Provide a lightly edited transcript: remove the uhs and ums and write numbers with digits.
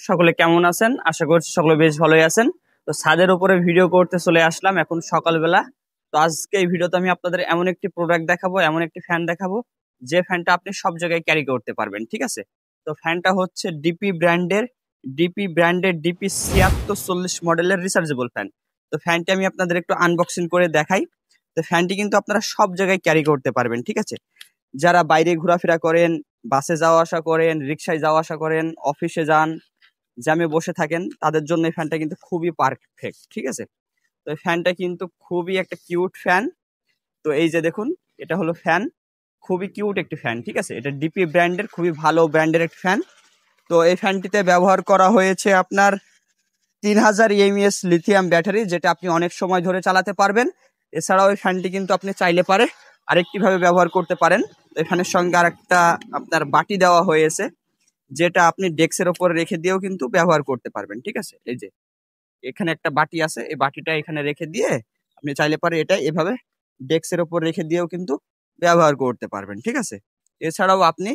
সকলে কেমন আছেন? আশা করছি সকলে বেশ ভালোই আছেন। তো ছাদের উপরে ভিডিও করতে চলে আসলাম এখন সকালবেলা। তো আজকে এই ভিডিওতে আমি আপনাদের এমন একটি প্রোডাক্ট দেখাবো, এমন একটি ফ্যান দেখাবো যে ফ্যানটা আপনি সব জায়গায় ক্যারি করতে পারবেন। ঠিক আছে? তো ফ্যানটা হচ্ছে ডিপি ব্র্যান্ডের ডিপি 7640 মডেলের রিচার্জেবল ফ্যান। তো ফ্যানটি আমি আপনাদের একটু আনবক্সিং করে দেখাই। তো ফ্যানটি কিন্তু আপনারা সব জায়গায় ক্যারি করতে পারবেন। ঠিক আছে? যারা বাইরে ঘোরাফেরা করেন, বাসে যাওয়া আসা করেন, রিক্সায় যাওয়া আসা করেন, অফিসে যান, জ্যামে বসে থাকেন, তাদের জন্য এই ফ্যানটা কিন্তু খুবই পারফেক্ট। ঠিক আছে? তো এই ফ্যানটা কিন্তু খুবই একটা কিউট ফ্যান। তো এই যে দেখুন, এটা হলো ফ্যান, খুবই কিউট একটি ফ্যান। ঠিক আছে? এটা ডিপি ব্র্যান্ডের, খুবই ভালো ব্র্যান্ডের একটি ফ্যান। তো এই ফ্যানটিতে ব্যবহার করা হয়েছে আপনার 3000 এমএএইচ লিথিয়াম ব্যাটারি, যেটা আপনি অনেক সময় ধরে চালাতে পারবেন। এছাড়াও এই ফ্যানটি কিন্তু আপনি চাইলে পারে আরেকটি ভাবে ব্যবহার করতে পারেন। তো এই ফ্যানের সঙ্গে আরেকটা আপনার বাটি দেওয়া হয়েছে, যেটা আপনি ডেস্কের ওপর রেখে দিয়েও কিন্তু ব্যবহার করতে পারবেন। ঠিক আছে? এই যে এখানে একটা বাটি আছে, এই বাটিটা এখানে রেখে দিয়ে আপনি চাইলে পারে এটা এভাবে ডেস্কের ওপর রেখে দিয়েও কিন্তু ব্যবহার করতে পারবেন। ঠিক আছে? এছাড়াও আপনি